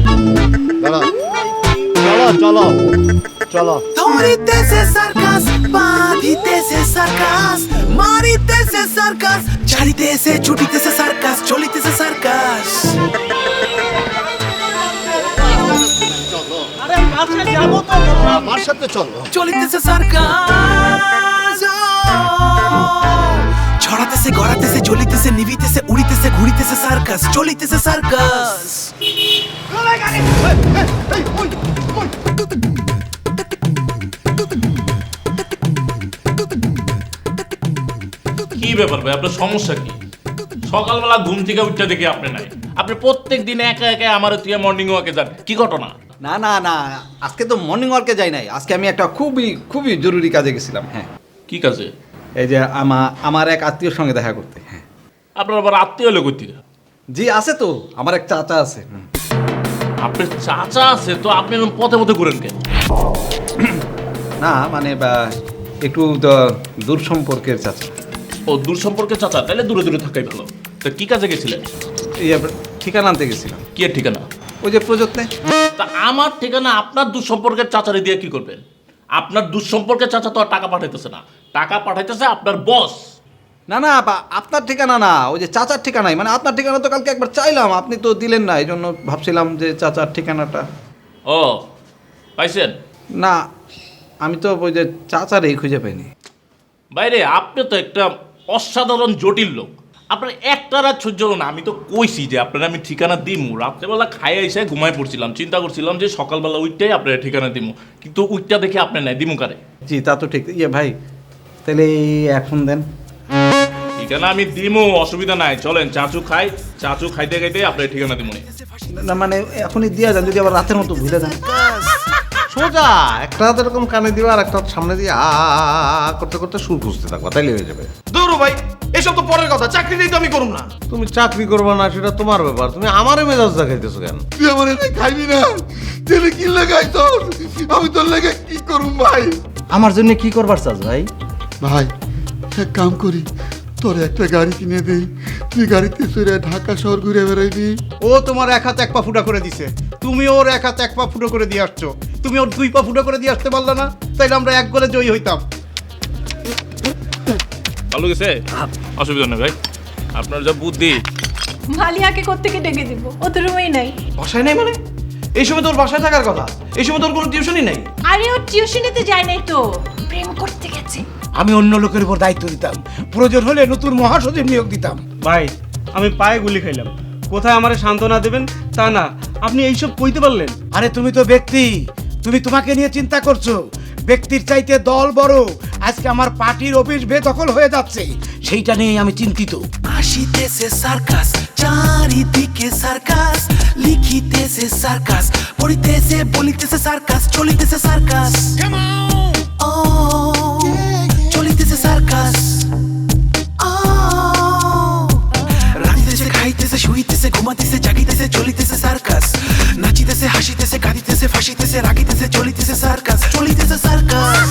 ধরো, চলো চলো চলো। ধরিতেছে সার্কাস বাঁধিতেছে সার্কাস মারিতেছে সার্কাস ছাড়িতেছে ছুটিতেছে সার্কাস চলিতেছে সার্কাস আমার সাথে চলো। চলিতেছে সার্কাস ছড়াতেছে গড়াতেছে জ্বলিতেছে নিভিতেছে উড়িতেছে ঘুরিতেছে সার্কাস চলিতেছে সার্কাস কি ব্যাপার ভাই, আপনার সমস্যা কি? সকালবেলা ঘুম থেকে উঠতে দেখি আপনি নাই, আপনি প্রত্যেক দিন একা একা আমার তুই মর্নিং ওয়াকে যান, কি ঘটনা? না না না, আজকে তো মর্নিং ওয়ার্কে যাই নাই, আজকে আমি একটা খুবই খুবই জরুরি কাজে গেছিলাম। হ্যাঁ। কি কাজে? এই যে আমার এক আত্মীয়র সঙ্গে দেখা করতে। হ্যাঁ। আপনার আবার আত্মীয় হলো কোথেকে? জি আছে তো, আমার এক চাচা আছে। আপনার চাচা আছে তো আপনি এরকম পথে পথে ঘুরেন কেন? না মানে একটু দূর সম্পর্কের চাচা। ও, দূর সম্পর্কের চাচা, তাহলে দূরে দূরে থাকাই ভালো। তো কি কাজে গেছিলেন? এই ঠিকানা আনতে গেছিলাম। কি এর ঠিকানা? ওই যে প্রযত্নে। তা আমার ঠিকানা আপনার দূর সম্পর্কের চাচারে দিয়ে কি করবেন? আপনার দূর সম্পর্কের চাচা তো আর টাকা পাঠাইতেছে না, টাকা পাঠাইতেছে আপনার বস। না না, আপনার ঠিকানা না, ওই যে চাচার ঠিকানাই। মানে আপনার ঠিকানা তো কালকে একবার চাইলাম, আপনি তো দিলেন না, এই জন্য ভাবছিলাম যে চাচার ঠিকানাটা। ও, পাইছেন? না, আমি তো ওই যে চাচারই খুঁজে পাইনি। বাইরে আপনি তো একটা অসাধারণ জটিল লোক, আপনার একটা রাত সহ্য হলো না। আমি তো কইছি যে আপনার আমি ঠিকানা দিমু, রাত্রেবেলা খাইয়া এসে ঘুমাই পড়ছিলাম, চিন্তা করছিলাম যে সকালবেলা উইটাই আপনার ঠিকানা দিমু, কিন্তু উইটা দেখে আপনি নাই, দিমু কারে? জি তা তো ঠিক। ভাই তাহলে এখন দেন ঠিকানা। আমি দিমু, অসুবিধা নাই, চলেন চাচু খাই, চাচু খাইতে খাইতে আপনার ঠিকানা দিমু। না মানে এখনই দিয়া যান, যদি আবার রাতের মতো ভুলে যান। সোজা একটা হাত এরকম কানে দিবা আর একটা হাত সামনে দিয়ে আ করতে করতে সুর খুঁজতে থাকবা, তাইলে হয়ে যাবে। দূর ভাই, এসব তো পরের কথা, চাকরিটাই তো আমি করুম না। তুমি চাকরি করবা না সেটা তোমার ব্যাপার, তুমি আমারে মেজাজ দেখাইতেছো কেন? তুই আমার এনে খাইবি না, তেলে কি লাগাই তোর? আমি তোর লেগে কি করুম ভাই? আমার জন্য কি করবার চাস ভাই? ভাই এক কাম করি, তোর একটা গাড়ি কিনে দেই, তুই গাড়িতে চড়ে ঢাকা শহর ঘুরে বেড়াইবি। ও তোমার এক হাত এক পা ফুটা করে দিছে, তুমি ওর এক হাত এক পা ফুটো করে দিয়ে আসছো। তুমি ওর 2 পা ফুটো করে দিয়ে আসতে পারলে না? তাইলে আমরা 1 গোলে জয়ী হইতাম। ভালো গেছে, অসুবিধা নেই ভাই, আপনার যা বুদ্ধি। মালিয়াকে কোত্থেকে ডেকে দিব, ও তো রুমেই নাই। বাসায় নাই মানে? এই সময় তোর বাসায় থাকার কথা, এই সময় তোর কোনো টিউশনই নাই। আরে ও টিউশনিতে যায় নাই তো, প্রেম করতে গেছে। আমি অন্য লোকের উপর দায়িত্ব দিতাম, প্রয়োজন হলে নতুন মহাসচিব নিয়োগ দিতাম। ভাই আমি পায়ে গুলি খাইলাম, কোথায় আমারে সান্ত্বনা দেবেন তা না, আপনি এইসব কইতে পারলেন? আরে তুমি তো ব্যক্তি, তুমি তোমাকে নিয়ে চিন্তা করছো, ব্যক্তির চাইতে দল বড়। আজকে আমার পার্টির অফিস বেদখল হয়ে যাচ্ছে, সেইটা নিয়ে আমি চিন্তিত। আসিতেছে সার্কাস, চারিদিকে সার্কাস, লিখিতেছে সার্কাস, পড়িতেছে বলিতেছে সার্কাস, চলিতেছে সার্কাস, ও চলিতেছে সার্কাস, রাঁধিতেছে খাইতেছে শুইতেছে ঘুমাতেছে জাগিতেছে চলিতেছে সার্কাস, নাচিতেছে হাসিতেছে কাঁদিতেছে ফাঁসিতেছে রাগিতেছে চলিতেছে সার্কাস, চলিতেছে সার্কাস।